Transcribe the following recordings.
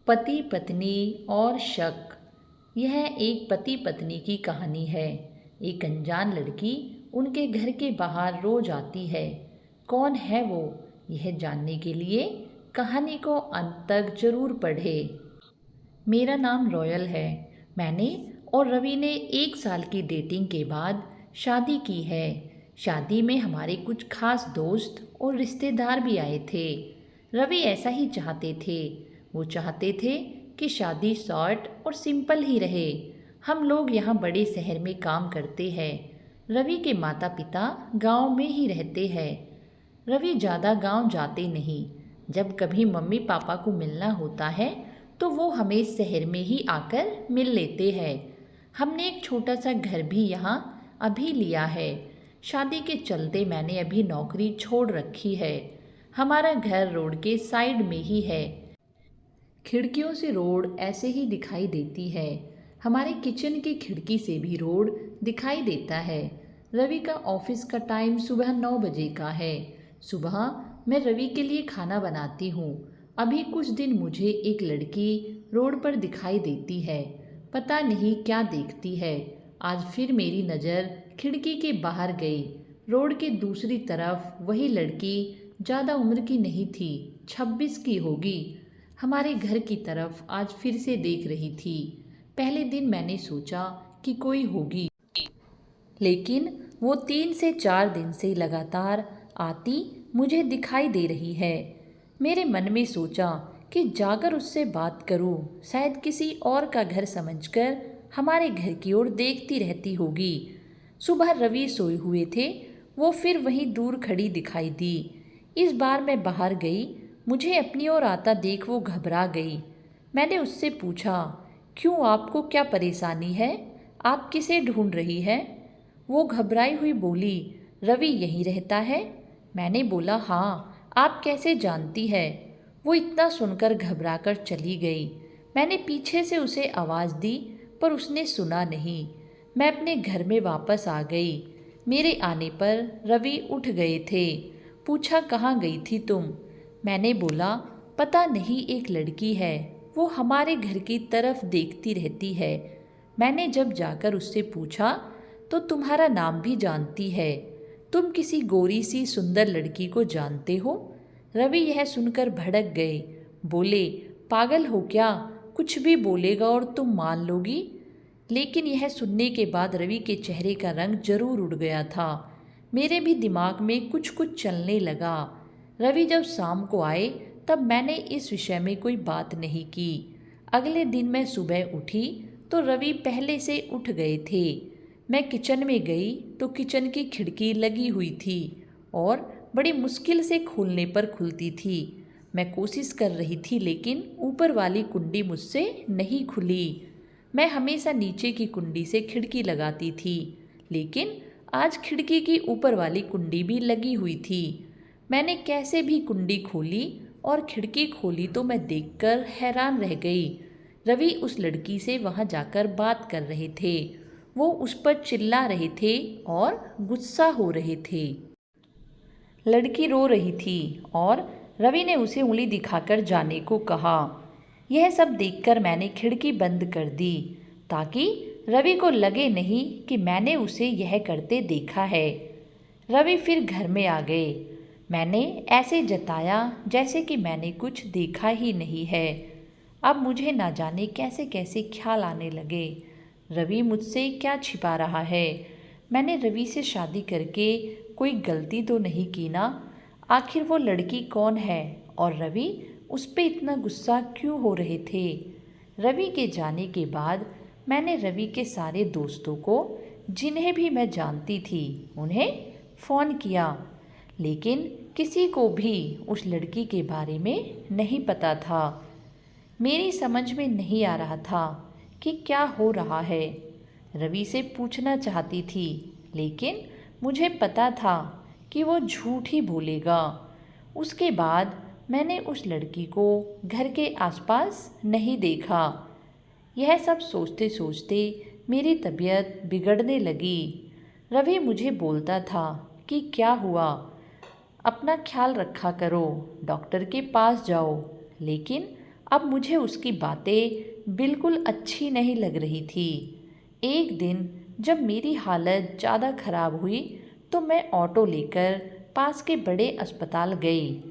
पति पत्नी और शक। यह एक पति पत्नी की कहानी है। एक अनजान लड़की उनके घर के बाहर रोज आती है। कौन है वो, यह जानने के लिए कहानी को अंत तक जरूर पढ़े। मेरा नाम रॉयल है। मैंने और रवि ने 1 साल की डेटिंग के बाद शादी की है। शादी में हमारे कुछ खास दोस्त और रिश्तेदार भी आए थे। रवि ऐसा ही चाहते थे। वो चाहते थे कि शादी शॉर्ट और सिंपल ही रहे। हम लोग यहाँ बड़े शहर में काम करते हैं। रवि के माता पिता गांव में ही रहते हैं। रवि ज़्यादा गांव जाते नहीं। जब कभी मम्मी पापा को मिलना होता है तो वो हमें शहर में ही आकर मिल लेते हैं। हमने एक छोटा सा घर भी यहाँ अभी लिया है। शादी के चलते मैंने अभी नौकरी छोड़ रखी है। हमारा घर रोड के साइड में ही है। खिड़कियों से रोड ऐसे ही दिखाई देती है। हमारे किचन की खिड़की से भी रोड दिखाई देता है। रवि का ऑफिस का टाइम सुबह 9 बजे का है। सुबह मैं रवि के लिए खाना बनाती हूँ। अभी कुछ दिन मुझे एक लड़की रोड पर दिखाई देती है। पता नहीं क्या देखती है। आज फिर मेरी नज़र खिड़की के बाहर गई। रोड के दूसरी तरफ वही लड़की ज़्यादा उम्र की नहीं थी, 26 की होगी। हमारे घर की तरफ आज फिर से देख रही थी। पहले दिन मैंने सोचा कि कोई होगी, लेकिन वो 3 से 4 दिन से लगातार आती मुझे दिखाई दे रही है। मेरे मन में सोचा कि जाकर उससे बात करूं। शायद किसी और का घर समझकर हमारे घर की ओर देखती रहती होगी। सुबह रवि सोए हुए थे। वो फिर वहीं दूर खड़ी दिखाई दी। इस बार मैं बाहर गई। मुझे अपनी ओर आता देख वो घबरा गई। मैंने उससे पूछा, क्यों, आपको क्या परेशानी है? आप किसे ढूंढ रही है? वो घबराई हुई बोली, रवि यहीं रहता है। मैंने बोला, हाँ, आप कैसे जानती है? वो इतना सुनकर घबराकर चली गई। मैंने पीछे से उसे आवाज़ दी पर उसने सुना नहीं। मैं अपने घर में वापस आ गई। मेरे आने पर रवि उठ गए थे। पूछा, कहाँ गई थी तुम? मैंने बोला, पता नहीं, एक लड़की है, वो हमारे घर की तरफ देखती रहती है। मैंने जब जाकर उससे पूछा तो तुम्हारा नाम भी जानती है। तुम किसी गोरी सी सुंदर लड़की को जानते हो? रवि यह सुनकर भड़क गए। बोले, पागल हो क्या? कुछ भी बोलेगा और तुम मान लोगी? लेकिन यह सुनने के बाद रवि के चेहरे का रंग जरूर उड़ गया था। मेरे भी दिमाग में कुछ कुछ चलने लगा। रवि जब शाम को आए तब मैंने इस विषय में कोई बात नहीं की। अगले दिन मैं सुबह उठी तो रवि पहले से उठ गए थे। मैं किचन में गई तो किचन की खिड़की लगी हुई थी और बड़ी मुश्किल से खोलने पर खुलती थी। मैं कोशिश कर रही थी लेकिन ऊपर वाली कुंडी मुझसे नहीं खुली। मैं हमेशा नीचे की कुंडी से खिड़की लगाती थी, लेकिन आज खिड़की की ऊपर वाली कुंडी भी लगी हुई थी। मैंने कैसे भी कुंडी खोली और खिड़की खोली तो मैं देखकर हैरान रह गई। रवि उस लड़की से वहां जाकर बात कर रहे थे। वो उस पर चिल्ला रहे थे और गुस्सा हो रहे थे। लड़की रो रही थी और रवि ने उसे उंगली दिखाकर जाने को कहा। यह सब देखकर मैंने खिड़की बंद कर दी ताकि रवि को लगे नहीं कि मैंने उसे यह करते देखा है। रवि फिर घर में आ गए। मैंने ऐसे जताया जैसे कि मैंने कुछ देखा ही नहीं है। अब मुझे ना जाने कैसे कैसे ख्याल आने लगे। रवि मुझसे क्या छिपा रहा है? मैंने रवि से शादी करके कोई गलती तो नहीं की ना? आखिर वो लड़की कौन है और रवि उस पर इतना गुस्सा क्यों हो रहे थे? रवि के जाने के बाद मैंने रवि के सारे दोस्तों को, जिन्हें भी मैं जानती थी, उन्हें फ़ोन किया, लेकिन किसी को भी उस लड़की के बारे में नहीं पता था। मेरी समझ में नहीं आ रहा था कि क्या हो रहा है। रवि से पूछना चाहती थी, लेकिन मुझे पता था कि वो झूठ ही बोलेगा। उसके बाद मैंने उस लड़की को घर के आसपास नहीं देखा। यह सब सोचते सोचते मेरी तबीयत बिगड़ने लगी। रवि मुझे बोलता था कि क्या हुआ, अपना ख्याल रखा करो, डॉक्टर के पास जाओ, लेकिन अब मुझे उसकी बातें बिल्कुल अच्छी नहीं लग रही थी। एक दिन जब मेरी हालत ज़्यादा खराब हुई तो मैं ऑटो लेकर पास के बड़े अस्पताल गई।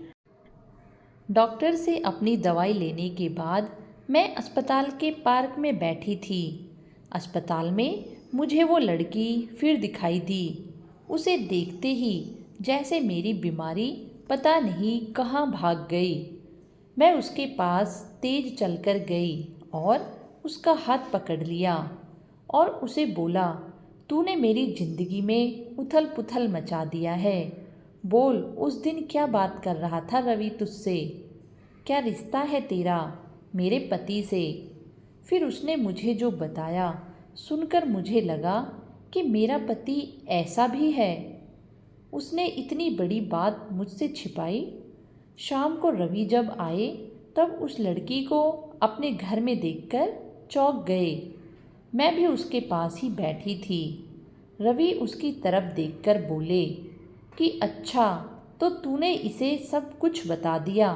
डॉक्टर से अपनी दवाई लेने के बाद मैं अस्पताल के पार्क में बैठी थी। अस्पताल में मुझे वो लड़की फिर दिखाई दी। उसे देखते ही जैसे मेरी बीमारी पता नहीं कहाँ भाग गई। मैं उसके पास तेज चलकर गई और उसका हाथ पकड़ लिया और उसे बोला, तूने मेरी जिंदगी में उथल पुथल मचा दिया है। बोल, उस दिन क्या बात कर रहा था रवि तुझसे? क्या रिश्ता है तेरा मेरे पति से? फिर उसने मुझे जो बताया सुनकर मुझे लगा कि मेरा पति ऐसा भी है। उसने इतनी बड़ी बात मुझसे छिपाई। शाम को रवि जब आए तब उस लड़की को अपने घर में देखकर चौंक गए। मैं भी उसके पास ही बैठी थी। रवि उसकी तरफ देखकर बोले कि अच्छा, तो तूने इसे सब कुछ बता दिया।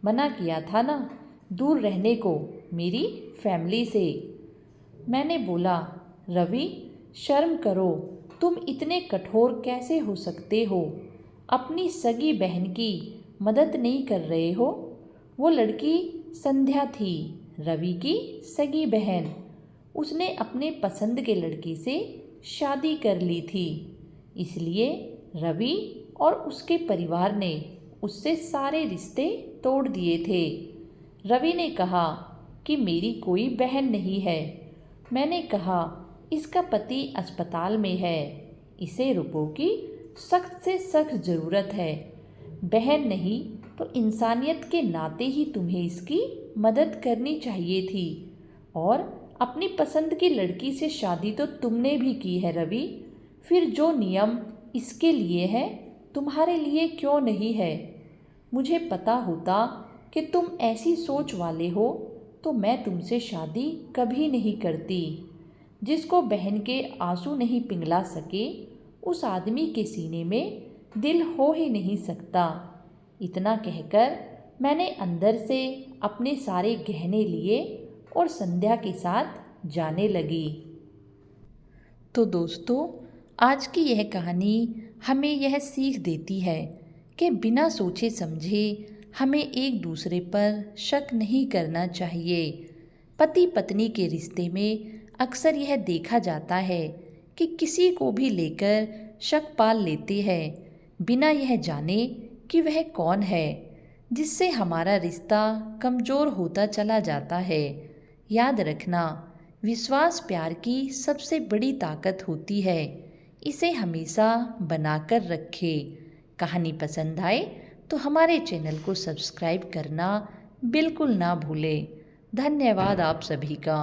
मना किया था ना दूर रहने को मेरी फैमिली से। मैंने बोला, रवि शर्म करो, तुम इतने कठोर कैसे हो सकते हो? अपनी सगी बहन की मदद नहीं कर रहे हो। वो लड़की संध्या थी, रवि की सगी बहन। उसने अपने पसंद के लड़की से शादी कर ली थी, इसलिए रवि और उसके परिवार ने उससे सारे रिश्ते तोड़ दिए थे। रवि ने कहा कि मेरी कोई बहन नहीं है। मैंने कहा, इसका पति अस्पताल में है, इसे रुपयों की सख्त से सख्त ज़रूरत है। बहन नहीं तो इंसानियत के नाते ही तुम्हें इसकी मदद करनी चाहिए थी। और अपनी पसंद की लड़की से शादी तो तुमने भी की है रवि। फिर जो नियम इसके लिए है तुम्हारे लिए क्यों नहीं है? मुझे पता होता कि तुम ऐसी सोच वाले हो तो मैं तुमसे शादी कभी नहीं करती। जिसको बहन के आंसू नहीं पिघला सके उस आदमी के सीने में दिल हो ही नहीं सकता। इतना कहकर मैंने अंदर से अपने सारे गहने लिए और संध्या के साथ जाने लगी। तो दोस्तों, आज की यह कहानी हमें यह सीख देती है कि बिना सोचे समझे हमें एक दूसरे पर शक नहीं करना चाहिए। पति पत्नी के रिश्ते में अक्सर यह देखा जाता है कि किसी को भी लेकर शक पाल लेते हैं बिना यह जाने कि वह कौन है, जिससे हमारा रिश्ता कमज़ोर होता चला जाता है। याद रखना, विश्वास प्यार की सबसे बड़ी ताकत होती है। इसे हमेशा बनाकर रखें। कहानी पसंद आए तो हमारे चैनल को सब्सक्राइब करना बिल्कुल ना भूलें। धन्यवाद आप सभी का।